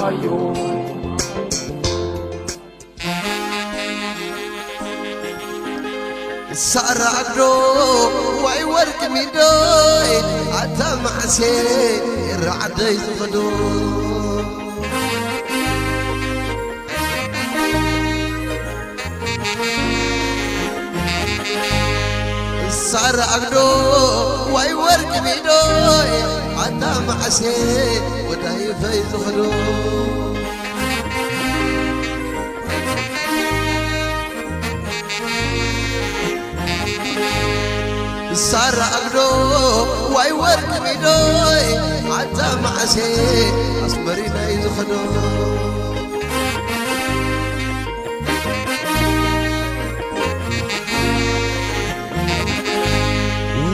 حيو صار عدو واي ورك ميدوي عتا معسي الرعدي زغدو صار عدو واي ورك ميدوي عتا معسي وداي في زغدو صار عقدو واي ورك ميدوي عتا معسي أصبرينا يزخدو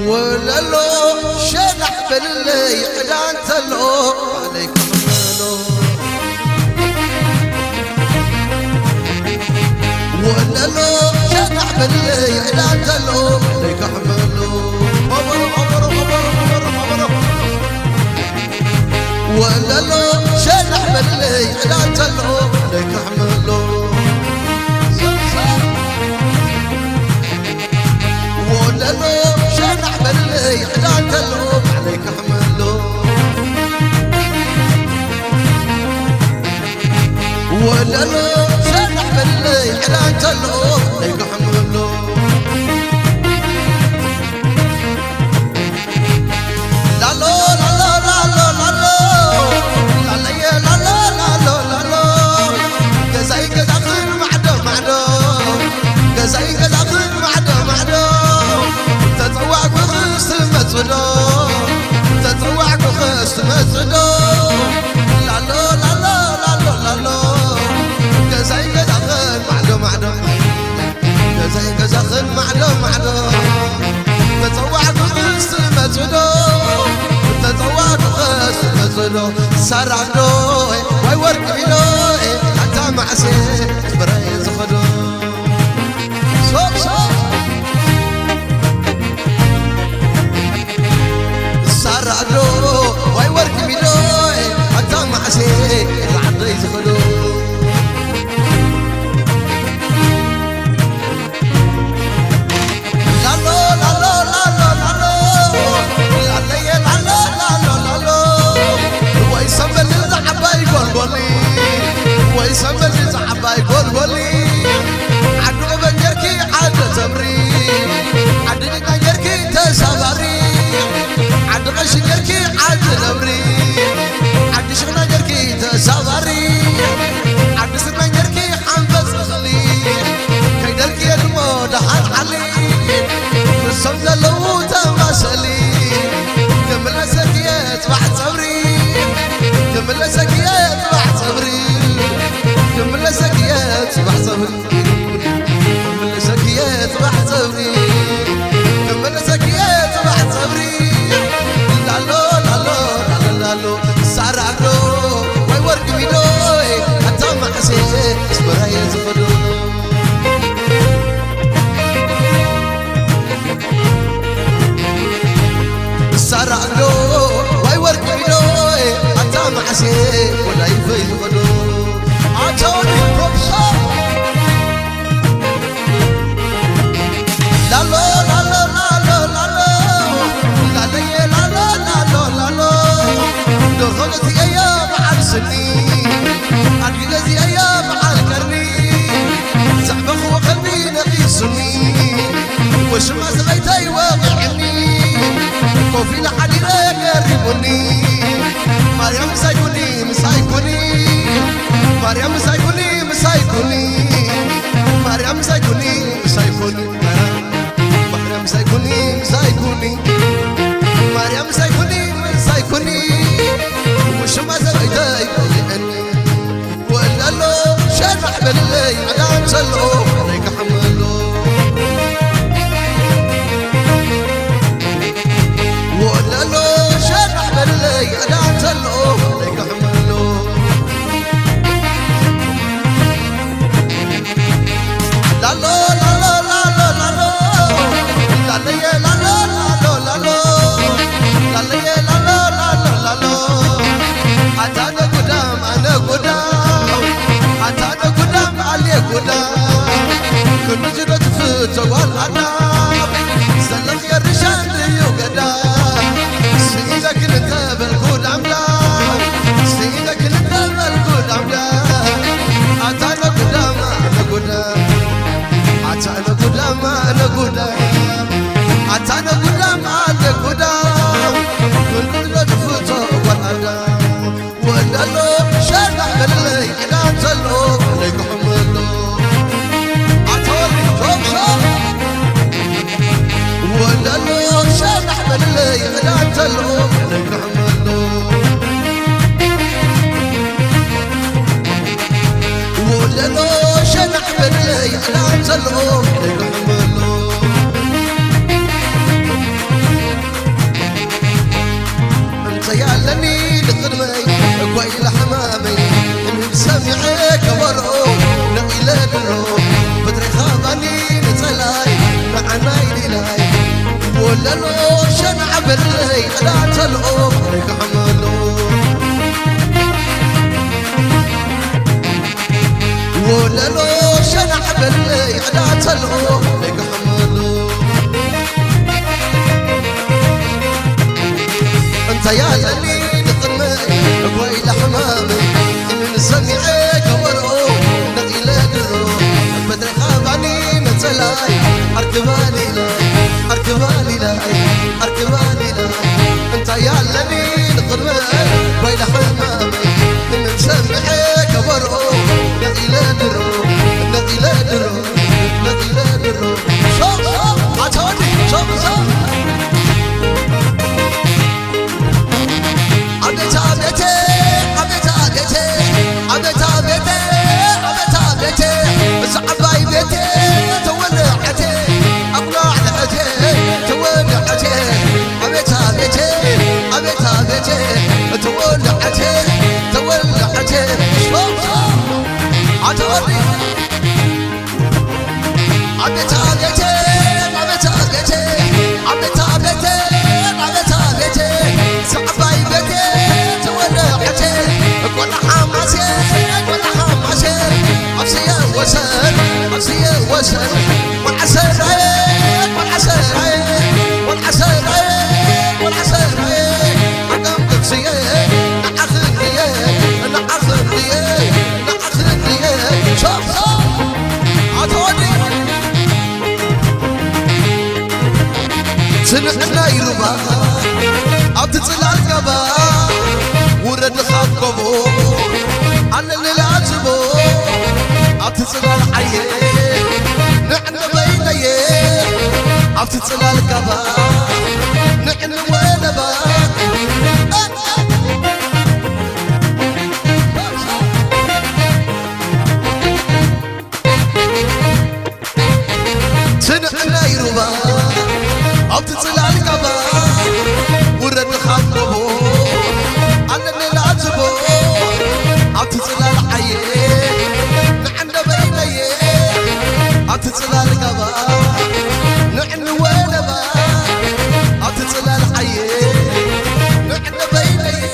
ولا لو شلح باللي إعلان تلو عليكم مالو ولا لو شلح باللي إعلان تلو عليك حملو ولا لو شلح باللي إعلان تلو عليك حملو ولا لو شلح باللي إعلان تلو عليك حملو ولا لو شلح باللي إعلان تلو عليك حملو لا لا لا لا لا لا لا لا يا لا لا لا لا لا كزاي كزاخن معدو معدو كزاي كزاخن معدو معدو تتوعك وخس مسدو تتوعك وخس مسدو لا لا لا لا لا لا لا كزاي كزاخن معدو معدو كزاي كزاخن معدو معدو تتوعك وخس مسدو تتوعك وخس مسدو صار عدو واي ورك بيدوي حتى معسي بري زخدو صوب صوب صار عدو واي ورك بيدوي حتى معسي العضي زخدو لا لا لا لا لا لا لا لا لا لا لا ويسمى الزعباي قولي ويسمى الزعباي قولي عدو بنجركي عاد تمري عدو بنجركي تسافري عدو بنجركي عاد تمري عدو بنجركي تسافري عدو بنجركي حنفس خلي كيدركي المود حال علي الصمد لو تمثلي كمل سكيت بعد صبري كمل سكيت بعد صبري كمل سكيت بعد صبري كمل سكيت بعد صبري كمل سكيت بعد صبري لا لا لا لا لا لا صار عقلو واي ورك بيدوي حتى معسي اصبر يا زفدو صار عقلو واي ورك بيدوي حتى معسي ولا يفيد غدو عطوني كبسة لا لا لا لا لا لا لا لا لا لا لا لا لا دخلت ايام على السنين الذي ايام على الكرني زعبخ وقلبي نقي سنين وش ما سميتي واقعني وفي لحد لا يقربني مريم سايكوني مسايكوني مريم سايكوني مسايكوني مريم سايكوني مسايكوني مريم سايكوني مسايكوني مريم سايكوني مسايكوني وش ما سميتي واقعني ولا له شرح بالليل على مسلو عليك حملو ولا له شرح بالليل على مسلو عليك حملو لا لا لا لا لا لا لا لا لا لا لا معلق وداو كل لطفته والأداو ولالو شرح باللي إذا تلو عليك حملو عطولي شوف شوف ولالو شرح باللي إذا تلو عليك حملو ولالو شرح باللي إذا تلو عليك حملو يعلني لقدمي كوي لحمامي من سمعك ورو نقيل درو بدري خاضني نتلاي معناي ليلاي ولا لو شنع باللي لا تلقو عليك حملو ولا لو شنع باللي لا تلقو عليك حملو انت يا للي نقمي كوي لحمامي من سمعك ورقو نقيل درو بدري خاضعني نتلاي اركبالي لاي اركبالي لاي اركبالي لاي انت يا للي نقمي كوي لحمامي من سمعك ورقو نقيل درو نقيل درو نقيل درو شوف شوف عطوني شوف شوف وسن والعسل عين والعسل عين والعسل عين والعسل عين عقم تقصيه نعخذ ليه نعخذ ليه نعخذ ليه شوف شوف عطوني سنحنا يربا عطتلع القبا ورد خاطبو على اللي لعجبو عطتلع العين عطتلع القبا نحن ونبا سنحنا يربا عطتلع القبا ورد خاطبو على اللي لعجبو عطتلع العين نحن بينيه عطتلع القبا نحن ونبا عطتلع العين نحن بينيه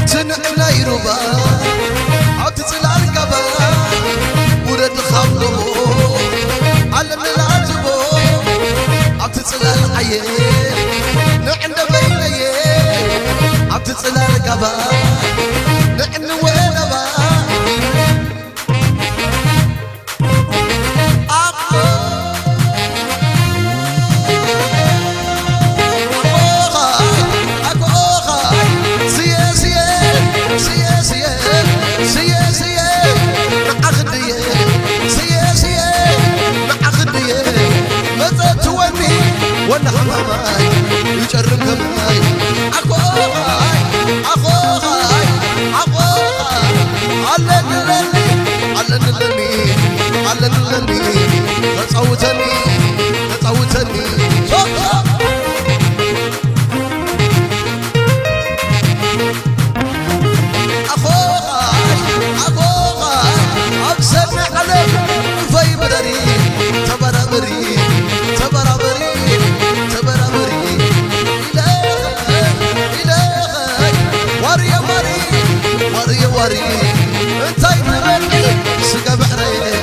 سنحنا يربا عطتلع القبا ورد خاطبو على اللي لعجبو عطتلع العين نحن بينيه عطتلع القبا نحن ونبا وانا حماماي يجرم كماي اخوي اخوي اخوي علنني تصوتني اخوي ابسم عليك في بدري تبربري وري انت يترقي سقى بحري